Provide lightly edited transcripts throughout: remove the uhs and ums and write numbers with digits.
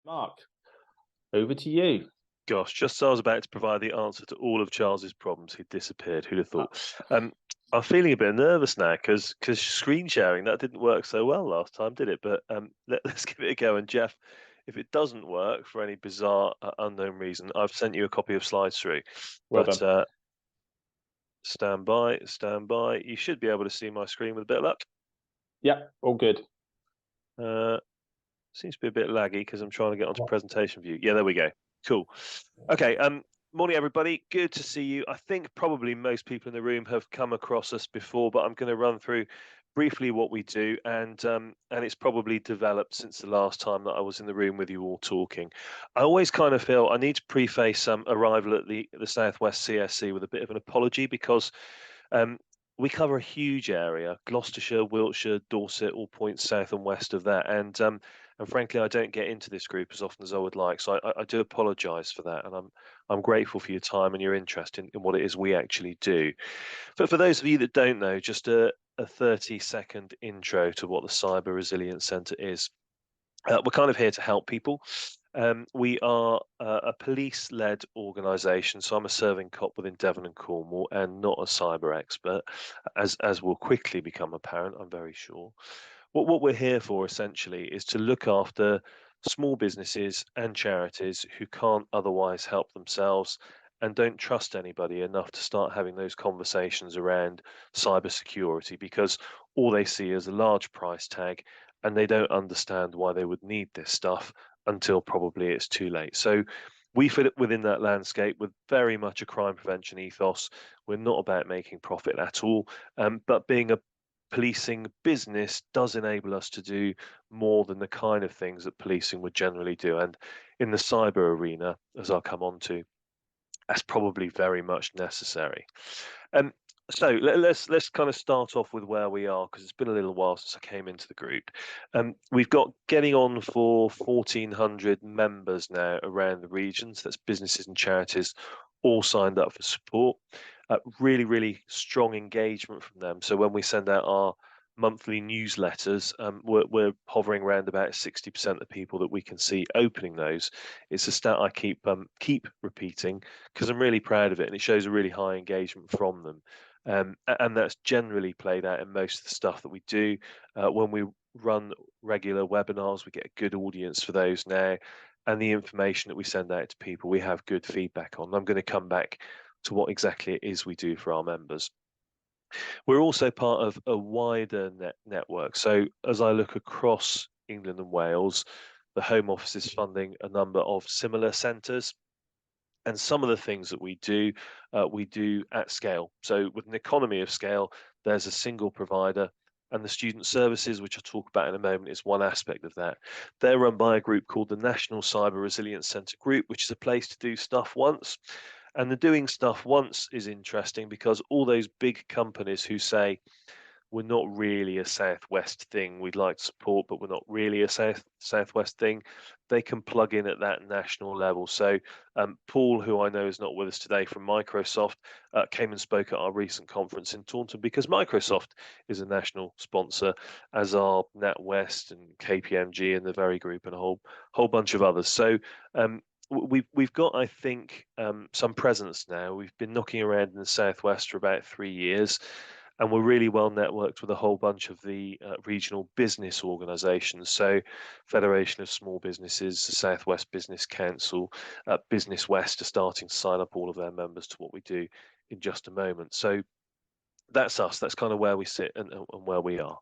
Mark, over to you. Gosh, just as I was about to provide the answer to all of Charles's problems, he disappeared. Who'd have Uh, thought? I'm feeling a bit nervous now because screen sharing that didn't work so well last time, did it? But let's give it a go. And Jeff, if it doesn't work for any bizarre unknown reason, I've sent you a copy of slides through. Well But done. stand by, stand by. You should be able to see my screen with a bit of luck. Yeah, all good. Uh, Seems to be a bit laggy because I'm trying to get onto presentation view. Yeah, there we go. Cool. Okay. Morning, everybody. Good to see you. I think probably most people in the room have come across us before, but I'm going to run through briefly what we do, and it's probably developed since the last time that I was in the room with you all talking. I always kind of feel I need to preface arrival at the Southwest CSC with a bit of an apology because um, we cover a huge area: Gloucestershire, Wiltshire, Dorset, all points south and west of that, and frankly, I don't get into this group as often as I would like. So I do apologise for that, and I'm grateful for your time and your interest in what it is we actually do. But for those of you that don't know, just a 30-second intro to what the Cyber Resilience Centre is. We're kind of here to help people. We are a police-led organisation, so I'm a serving cop within Devon and Cornwall, and not a cyber expert, as will quickly become apparent, I'm very sure. What we're here for essentially is to look after small businesses and charities who can't otherwise help themselves and don't trust anybody enough to start having those conversations around cybersecurity because all they see is a large price tag and they don't understand why they would need this stuff until probably it's too late. So we fit it within that landscape with very much a crime prevention ethos. We're not about making profit at all, but being a policing business does enable us to do more than the kind of things that policing would generally do. And in the cyber arena, as I'll come on to, that's probably very much necessary. Um, so let's kind of start off with where we are because it's been a little while since I came into the group. We've got getting on for 1,400 members now around the regions. That's businesses and charities all signed up for support. Really, really strong engagement from them. So when we send out our monthly newsletters, we're hovering around about 60% of people that we can see opening those. It's a stat I keep repeating because I'm really proud of it, and it shows a really high engagement from them. And that's generally played out in most of the stuff that we do. When we run regular webinars, we get a good audience for those now. And the information that we send out to people, we have good feedback on. I'm going to come back to what exactly it is we do for our members. We're also part of a wider network. So as I look across England and Wales, the Home Office is funding a number of similar centres. And some of the things that we do at scale. So with an economy of scale, there's a single provider, and the student services, which I'll talk about in a moment, is one aspect of that. They're run by a group called the National Cyber Resilience Centre Group, which is a place to do stuff once. And the doing stuff once is interesting because all those big companies who say, we're not really a Southwest thing. We'd like to support, but we're not really a Southwest thing. They can plug in at that national level. So Paul, who I know is not with us today from Microsoft, came and spoke at our recent conference in Taunton because Microsoft is a national sponsor, as are NatWest and KPMG and the Very Group and a whole bunch of others. So we've got, I think, some presence now. We've been knocking around in the Southwest for about 3 years. And we're really well networked with a whole bunch of the regional business organisations. So, Federation of Small Businesses, Southwest Business Council, Business West are starting to sign up all of their members to what we do in just a moment. So, that's us. That's kind of where we sit and where we are.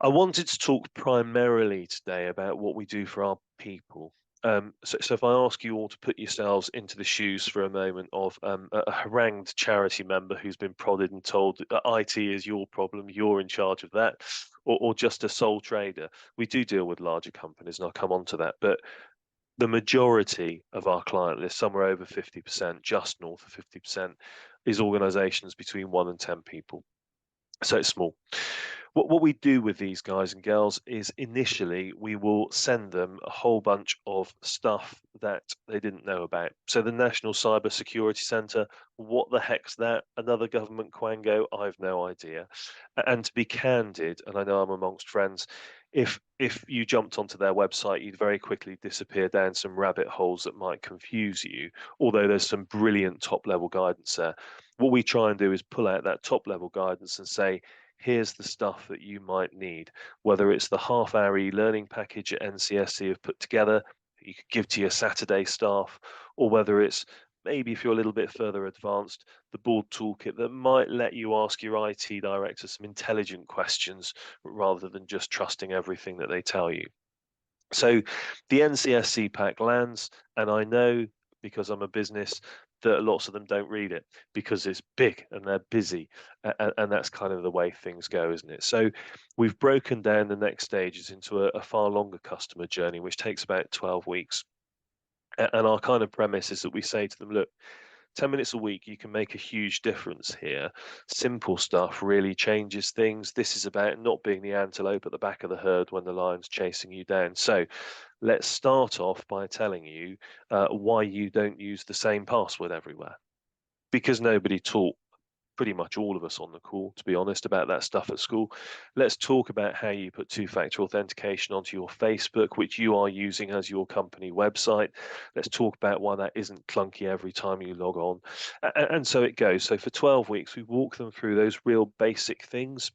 I wanted to talk primarily today about what we do for our people. So if I ask you all to put yourselves into the shoes for a moment of a harangued charity member who's been prodded and told that IT is your problem, you're in charge of that, or just a sole trader. We do deal with larger companies, and I'll come on to that. But the majority of our client list, somewhere over 50%, just north of 50%, is organisations between 1 and 10 people. So it's small. What we do with these guys and girls is initially we will send them a whole bunch of stuff that they didn't know about. So the National Cyber Security Centre, what the heck's that? Another government quango? I've no idea. And to be candid, and I know I'm amongst friends, if you jumped onto their website, you'd very quickly disappear down some rabbit holes that might confuse you, although there's some brilliant top level guidance there. What we try and do is pull out that top level guidance and say, here's the stuff that you might need, whether it's the half-hour e-learning package at NCSC have put together that you could give to your Saturday staff, or whether it's maybe if you're a little bit further advanced, the board toolkit that might let you ask your IT director some intelligent questions rather than just trusting everything that they tell you. So the NCSC pack lands, and I know because I'm a business that lots of them don't read it because it's big and they're busy, and that's kind of the way things go, isn't it? So we've broken down the next stages into a far longer customer journey, which takes about 12 weeks. And our kind of premise is that we say to them, look, 10 minutes a week, you can make a huge difference here. Simple stuff really changes things. This is about not being the antelope at the back of the herd when the lion's chasing you down. So let's start off by telling you why you don't use the same password everywhere. Because nobody taught pretty much all of us on the call, to be honest, about that stuff at school. Let's talk about how you put two-factor authentication onto your Facebook, which you are using as your company website. Let's talk about why that isn't clunky every time you log on. And so it goes. So for 12 weeks, we walk them through those real basic things.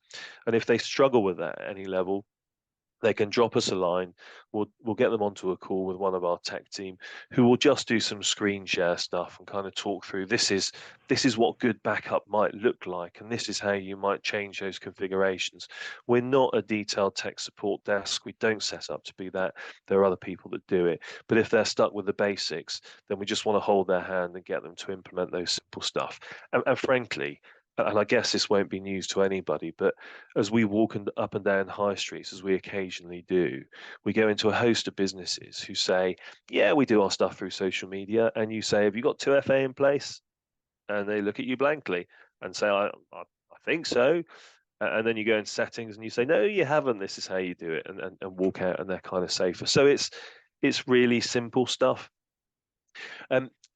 And if they struggle with that at any level, they can drop us a line. We'll get them onto a call with one of our tech team who will just do some screen share stuff and kind of talk through this is what good backup might look like, and this is how you might change those configurations. We're not a detailed tech support desk. We don't set up to be that. There are other people that do it. But if they're stuck with the basics, then we just want to hold their hand and get them to implement those simple stuff. And frankly, and I guess this won't be news to anybody, but as we walk up and down high streets, as we occasionally do, we go into a host of businesses who say, yeah, we do our stuff through social media. And you say, have you got 2FA in place? And they look at you blankly and say, I think so. And then you go in settings and you say, no, you haven't. This is how you do it, and walk out, and they're kind of safer. So it's really simple stuff.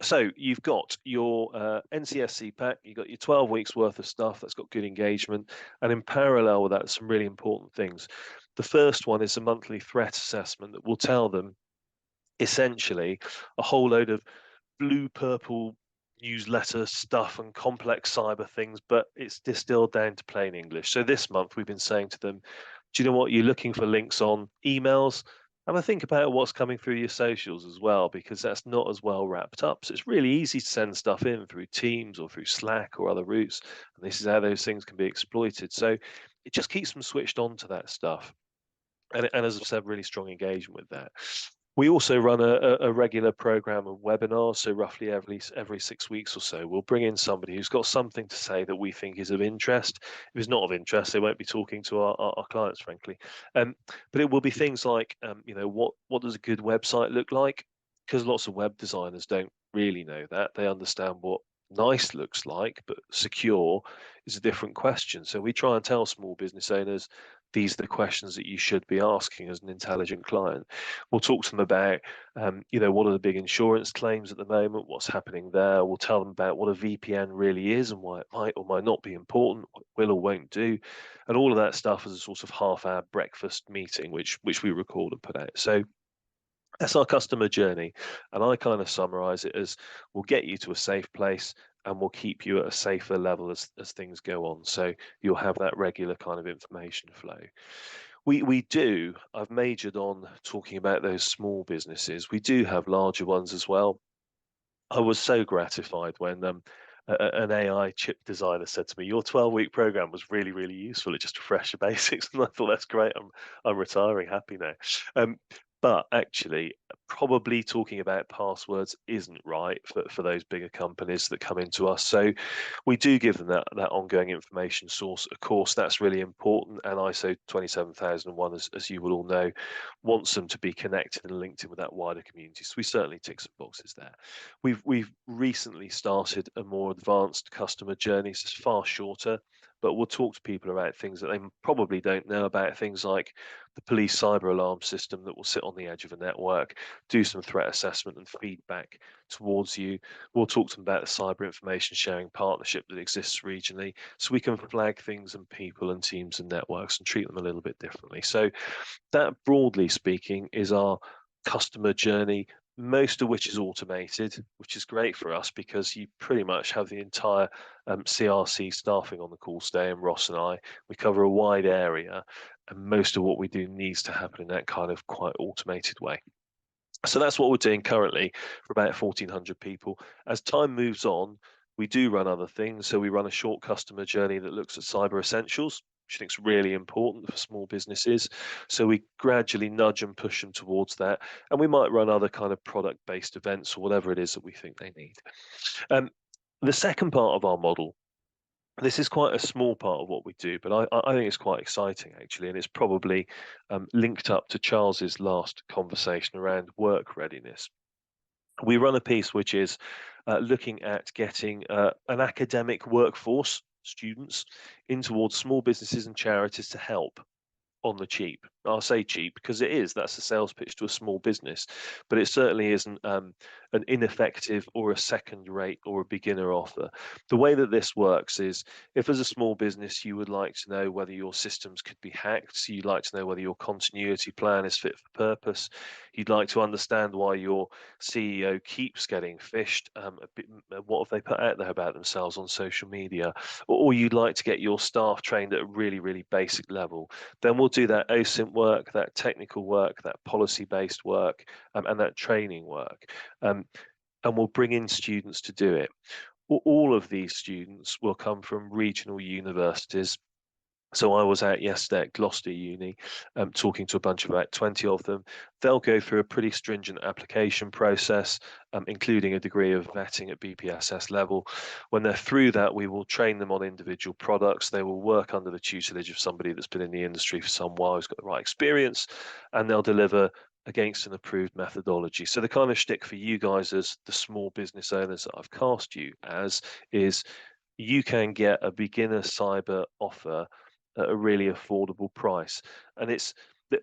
So you've got your NCSC pack, you've got your 12 weeks worth of stuff that's got good engagement, and in parallel with that, some really important things. The first one is a monthly threat assessment that will tell them essentially a whole load of blue, purple newsletter stuff and complex cyber things, but it's distilled down to plain English. So this month we've been saying to them, do you know what, you're looking for links on emails? Have a think about what's coming through your socials as well, because that's not as well wrapped up. So it's really easy to send stuff in through Teams or through Slack or other routes. And this is how those things can be exploited. So it just keeps them switched on to that stuff. And as I've said, really strong engagement with that. We also run a regular program of webinars. So roughly every 6 weeks or so, we'll bring in somebody who's got something to say that we think is of interest. If it's not of interest, they won't be talking to our clients, frankly. But it will be things like, what does a good website look like? Because lots of web designers don't really know that. They understand what nice looks like, but secure is a different question. So we try and tell small business owners, these are the questions that you should be asking as an intelligent client. We'll talk to them about, what are the big insurance claims at the moment, what's happening there. We'll tell them about what a VPN really is and why it might or might not be important, what it will or won't do. And all of that stuff is a sort of half-hour breakfast meeting, which we record and put out. So that's our customer journey. And I kind of summarize it as, we'll get you to a safe place and we'll keep you at a safer level as things go on. So you'll have that regular kind of information flow. I've majored on talking about those small businesses. We do have larger ones as well. I was so gratified when an AI chip designer said to me, "Your 12-week program was really, really useful. It just refreshed the basics." And I thought, that's great. I'm retiring happy now. But actually, probably talking about passwords isn't right for those bigger companies that come into us. So we do give them that ongoing information source. Of course, that's really important. And ISO 27001, as you will all know, wants them to be connected and linked in with that wider community. So we certainly tick some boxes there. We've recently started a more advanced customer journey. So it's far shorter. but we'll talk to people about things that they probably don't know about, things like the police cyber alarm system that will sit on the edge of a network, do some threat assessment and feedback towards you. We'll talk to them about the cyber information sharing partnership that exists regionally, so we can flag things and people and teams and networks and treat them a little bit differently. So that, broadly speaking, is our customer journey, most of which is automated, which is great for us because you pretty much have the entire CRC staffing on the call today, and Ross and I, we cover a wide area, and most of what we do needs to happen in that kind of quite automated way. So that's what we're doing currently for about 1,400 people. As time moves on, we do run other things. So we run a short customer journey that looks at cyber essentials, which I think is really important for small businesses. So we gradually nudge and push them towards that. And we might run other kind of product-based events or whatever it is that we think they need. The second part of our model, this is quite a small part of what we do, but I think it's quite exciting actually, and it's probably linked up to Charles's last conversation around work readiness. We run a piece which is looking at getting an academic workforce, students, in towards small businesses and charities to help on the cheap. I'll say cheap because it is. That's a sales pitch to a small business, but it certainly isn't an ineffective or a second rate or a beginner offer. The way that this works is, if as a small business you would like to know whether your systems could be hacked, so you'd like to know whether your continuity plan is fit for purpose, you'd like to understand why your CEO keeps getting phished, what have they put out there about themselves on social media, or you'd like to get your staff trained at a really, really basic level, then we'll do that OSINT work, that technical work, that policy-based work, and that training work. And we'll bring in students to do it. All of these students will come from regional universities. So I was out yesterday at Gloucester Uni, talking to a bunch of about 20 of them. They'll go through a pretty stringent application process, including a degree of vetting at BPSS level. When they're through that, we will train them on individual products. They will work under the tutelage of somebody that's been in the industry for some while, who's got the right experience, and they'll deliver against an approved methodology. So the kind of shtick for you guys as the small business owners that I've cast you as is, you can get a beginner cyber offer at a really affordable price. And this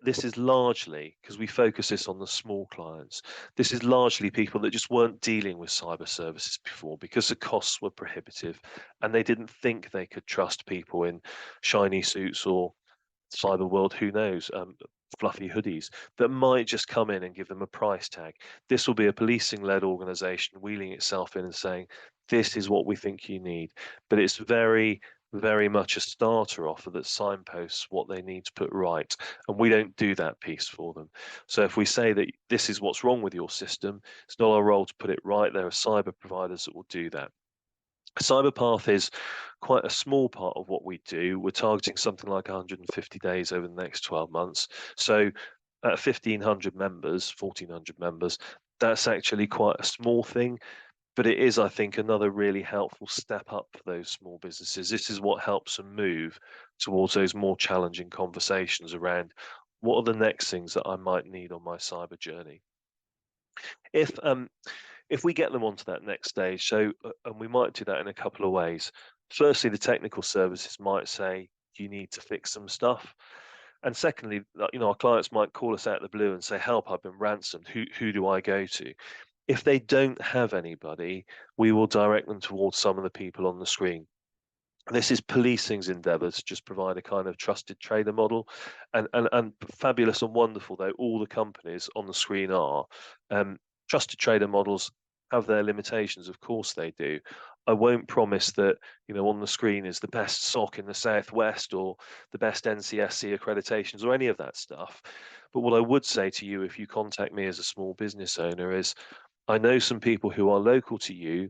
is largely, because we focus this on the small clients, this is largely people that just weren't dealing with cyber services before because the costs were prohibitive and they didn't think they could trust people in shiny suits or cyber world, who knows, fluffy hoodies that might just come in and give them a price tag. This will be a policing led organization wheeling itself in and saying, this is what we think you need. But it's very, very much a starter offer that signposts what they need to put right. And we don't do that piece for them. So if we say that this is what's wrong with your system, it's not our role to put it right. There are cyber providers that will do that. CyberPath is quite a small part of what we do. We're targeting something like 150 days over the next 12 months. So at 1,500 members, 1,400 members, that's actually quite a small thing. But it is, I think, another really helpful step up for those small businesses. This is what helps them move towards those more challenging conversations around what are the next things that I might need on my cyber journey. If we get them onto that next stage, so and we might do that in a couple of ways. Firstly, the technical services might say you need to fix some stuff, and secondly, our clients might call us out of the blue and say, "Help! I've been ransomed. Who do I go to?" If they don't have anybody, we will direct them towards some of the people on the screen. This is policing's endeavour to just provide a kind of trusted trader model, and fabulous and wonderful though all the companies on the screen are. Trusted trader models have their limitations, of course they do. I won't promise that on the screen is the best SOC in the Southwest or the best NCSC accreditations or any of that stuff. But what I would say to you if you contact me as a small business owner is, I know some people who are local to you.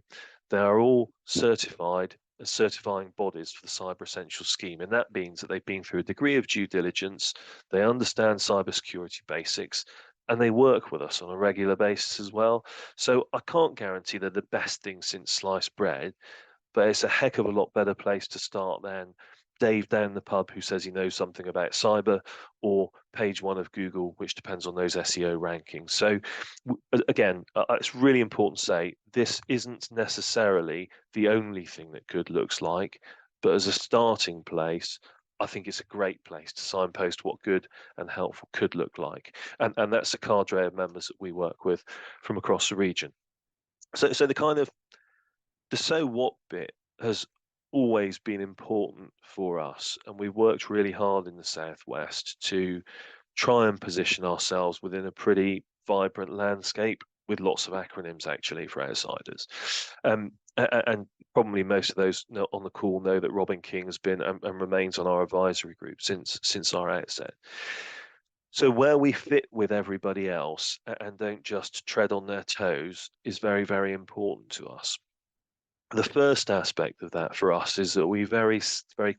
They are all certified as certifying bodies for the Cyber Essentials scheme, and that means that they've been through a degree of due diligence, they understand cybersecurity basics, and they work with us on a regular basis as well. So I can't guarantee they're the best thing since sliced bread, but it's a heck of a lot better place to start than Dave down the pub who says he knows something about cyber, or page one of Google, which depends on those SEO rankings. So again, it's really important to say this isn't necessarily the only thing that good looks like. But as a starting place, I think it's a great place to signpost what good and helpful could look like. And that's a cadre of members that we work with from across the region. So the so what bit has always been important for us, and we've worked really hard in the Southwest to try and position ourselves within a pretty vibrant landscape with lots of acronyms actually for outsiders. And probably most of those on the call know that Robin King has been and remains on our advisory group since our outset. So where we fit with everybody else and don't just tread on their toes is very, very important to us. The first aspect of that for us is that we very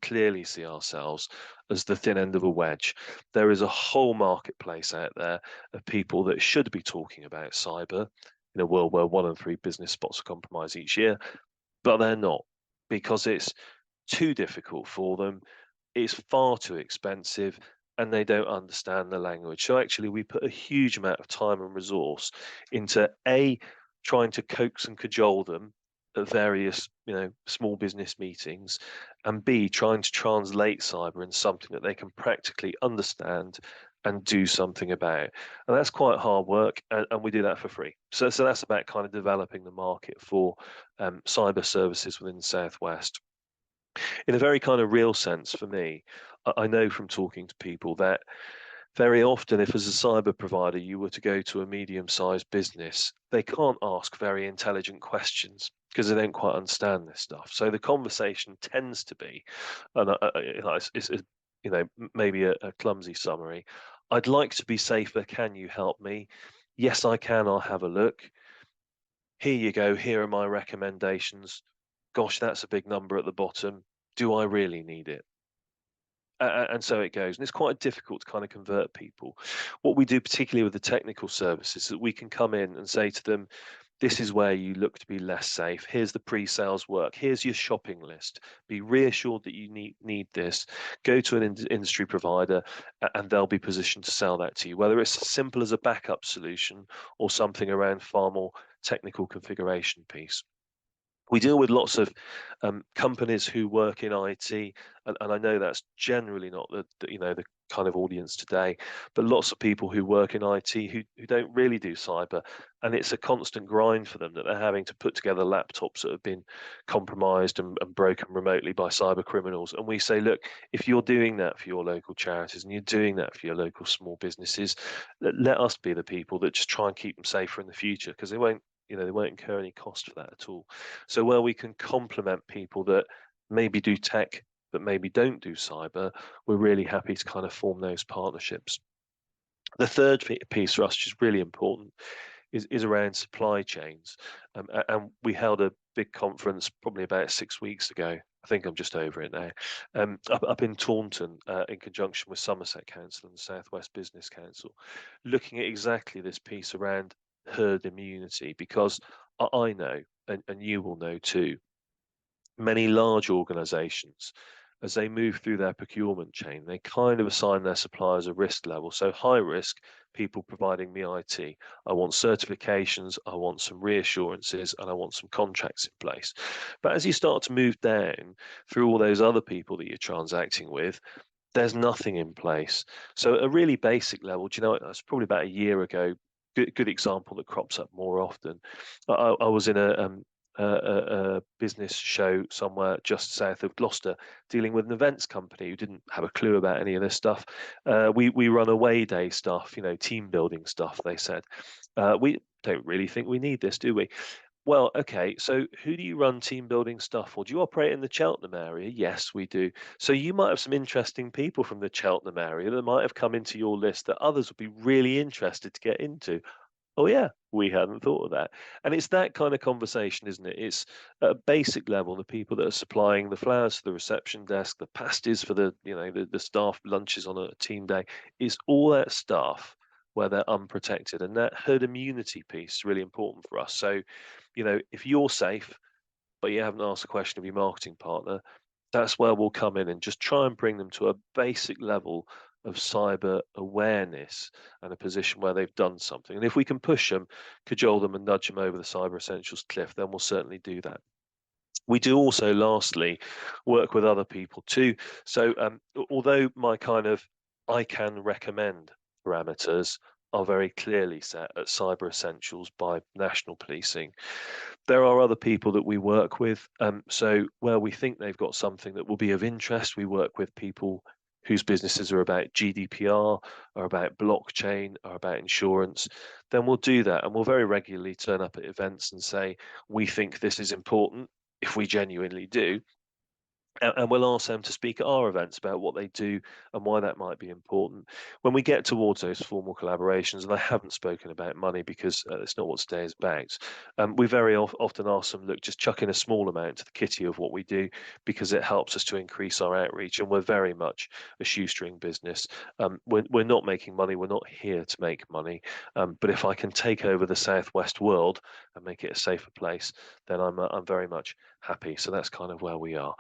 clearly see ourselves as the thin end of a wedge. There is a whole marketplace out there of people that should be talking about cyber in a world where 1 in 3 business spots a compromise each year, but they're not, because it's too difficult for them, it's far too expensive, and they don't understand the language. So actually we put a huge amount of time and resource into trying to coax and cajole them at various, small business meetings, and B, trying to translate cyber in something that they can practically understand and do something about. And that's quite hard work, and we do that for free. So that's about kind of developing the market for cyber services within the Southwest. In a very kind of real sense for me, I know from talking to people that very often, if as a cyber provider you were to go to a medium-sized business, they can't ask very intelligent questions because they don't quite understand this stuff. So the conversation tends to be, and maybe a clumsy summary. I'd like to be safer. Can you help me? Yes, I can. I'll have a look. Here you go. Here are my recommendations. Gosh, that's a big number at the bottom. Do I really need it? And so it goes. And it's quite difficult to kind of convert people. What we do, particularly with the technical services, is that we can come in and say to them, this is where you look to be less safe. Here's the pre-sales work. Here's your shopping list. Be reassured that you need this. Go to an industry provider and they'll be positioned to sell that to you, whether it's as simple as a backup solution or something around far more technical configuration piece. We deal with lots of companies who work in IT, and I know that's generally not the kind of audience today, but lots of people who work in IT who don't really do cyber, and it's a constant grind for them that they're having to put together laptops that have been compromised and broken remotely by cyber criminals. And we say, look, if you're doing that for your local charities and you're doing that for your local small businesses, let us be the people that just try and keep them safer in the future, because they won't incur any cost for that at all. So where we can complement people that maybe do tech but maybe don't do cyber, we're really happy to kind of form those partnerships. The third piece for us, which is really important, is around supply chains. And we held a big conference probably about 6 weeks ago. I think I'm just over it now. Up in Taunton, in conjunction with Somerset Council and the Southwest Business Council, looking at exactly this piece around herd immunity, because I know, and you will know too, many large organizations, as they move through their procurement chain, they kind of assign their suppliers a risk level. So high risk, people providing me IT. I want certifications, I want some reassurances, and I want some contracts in place. But as you start to move down through all those other people that you're transacting with, there's nothing in place. So at a really basic level, do you know, it's probably about a year ago, good example that crops up more often. I was in a business show somewhere just south of Gloucester, dealing with an events company who didn't have a clue about any of this stuff. We run away day stuff, team building stuff. They said, we don't really think we need this, do we? Well, okay, so who do you run team building stuff for? Do you operate in the Cheltenham area? Yes, we do. So you might have some interesting people from the Cheltenham area that might have come into your list that others would be really interested to get into. Oh yeah, we hadn't thought of that. And it's that kind of conversation, isn't it? It's at a basic level, the people that are supplying the flowers to the reception desk, the pasties for the staff lunches on a team day, it's all that stuff where they're unprotected. And that herd immunity piece is really important for us. So, if you're safe, but you haven't asked a question of your marketing partner, that's where we'll come in and just try and bring them to a basic level of cyber awareness and a position where they've done something. And if we can push them, cajole them, and nudge them over the cyber essentials cliff, then we'll certainly do that. We do also, lastly, work with other people too. So although my kind of I can recommend parameters are very clearly set at Cyber Essentials by National Policing, there are other people that we work with. So where we think they've got something that will be of interest, we work with people whose businesses are about GDPR, or about blockchain, or about insurance. Then we'll do that, and we'll very regularly turn up at events and say, we think this is important, if we genuinely do. And we'll ask them to speak at our events about what they do and why that might be important. When we get towards those formal collaborations, and I haven't spoken about money because it's not what today is about, we very often ask them, look, just chuck in a small amount to the kitty of what we do, because it helps us to increase our outreach. And we're very much a shoestring business. We're not making money. We're not here to make money. But if I can take over the Southwest world and make it a safer place, then I'm very much happy. So that's kind of where we are.